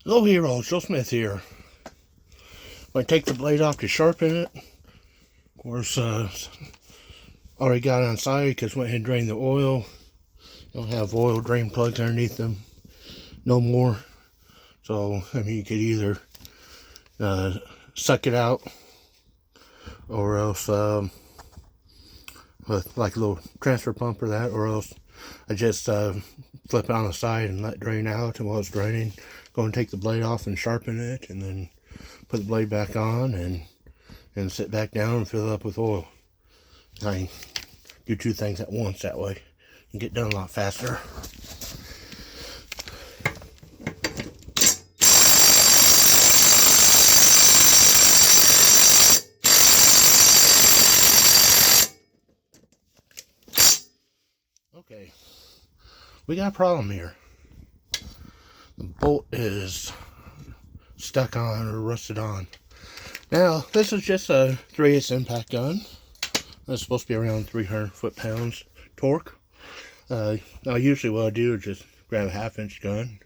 Hello Hero, Joe Smith here. I take the blade off to sharpen it. Of course, already got it on side because went ahead and drained the oil. Don't have oil drain plugs underneath them no more. So, I mean, you could either suck it out or else with like a little transfer pump or that, or else I just flip it on the side and let it drain out. And while it's draining, go and take the blade off and sharpen it, and then put the blade back on and sit back down and fill it up with oil. I do two things at once that way and get done a lot faster. Okay, we got a problem here. The bolt is stuck on or rusted on. Now, this is just a 3/8 impact gun. It's supposed to be around 300 foot-pounds torque. Now, usually what I do is just grab a 1/2-inch gun,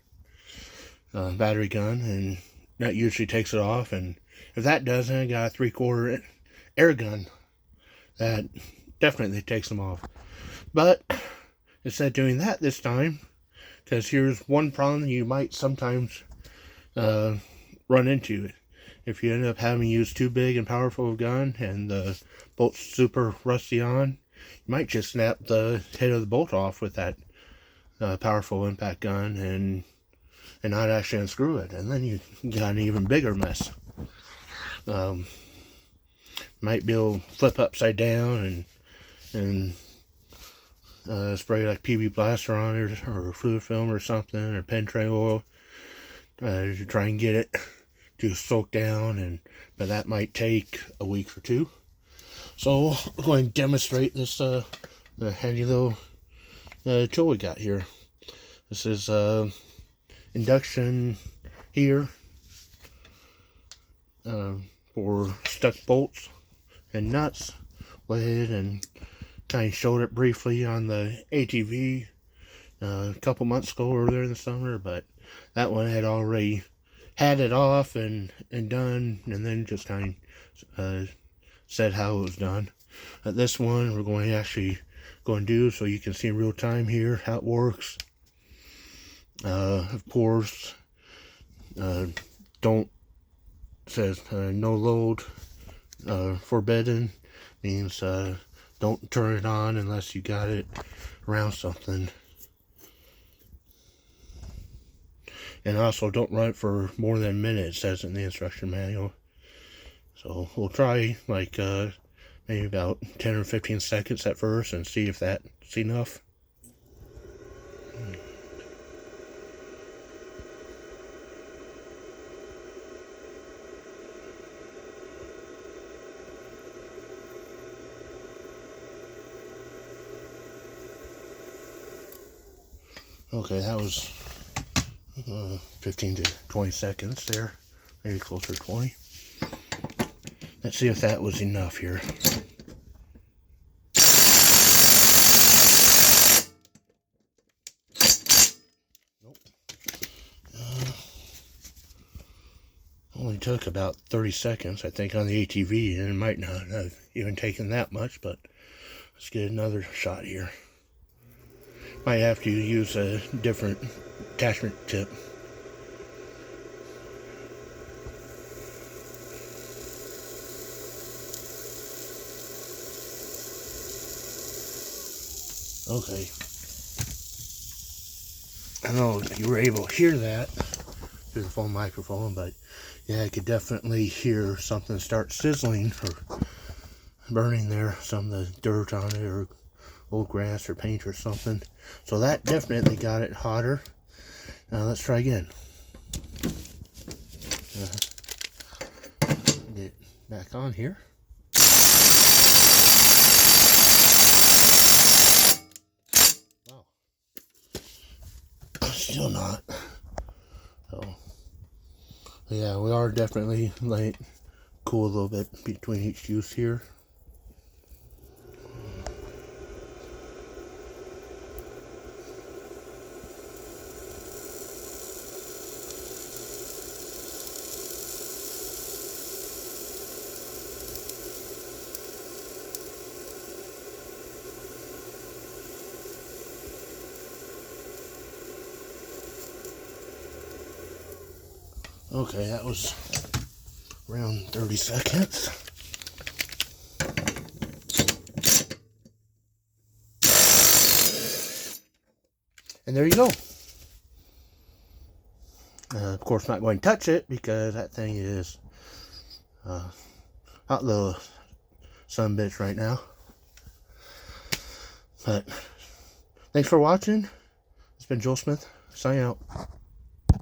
battery gun, and that usually takes it off. And if that doesn't, I got a 3/4 air gun that definitely takes them off. But instead of doing that this time, because here's one problem you might sometimes run into. If you end up having to use too big and powerful a gun and the bolt's super rusty on, you might just snap the head of the bolt off with that powerful impact gun and not actually unscrew it, and then you got an even bigger mess. Might be able to flip upside down and spray like PB Blaster on it, or fluid film or something, or pen tray oil to try and get it to soak down, but that might take a week or two. So we're going to demonstrate this the handy little tool we got here. This is induction here for stuck bolts and nuts. Went ahead and kind of showed it briefly on the ATV a couple months ago earlier in the summer, but that one had already had it off and done, and then just kind of said how it was done. This one we're going to actually go and do so you can see in real time here how it works. Of course, don't says no load forbidden, means don't turn it on unless you got it around something. And also don't run it for more than a minute, it says in the instruction manual. So we'll try like maybe about 10 or 15 seconds at first and see if that's enough. Okay, that was 15 to 20 seconds there, maybe closer to 20. Let's see if that was enough here. Nope. Only took about 30 seconds, I think, on the ATV, and it might not have even taken that much, but let's get another shot here. Might have to use a different attachment tip. Okay. I don't know if you were able to hear that through the phone microphone, but yeah, I could definitely hear something start sizzling or burning there, some of the dirt on it or old grass or paint or something. So that definitely got it hotter. Now let's try again. Get back on here. Wow. Still not. So yeah, we are definitely like cool a little bit between each use here. Okay, that was around 30 seconds. And there you go. Of course, not going to touch it because that thing is hot little sumbitch right now. But thanks for watching. It's been Joel Smith, signing out.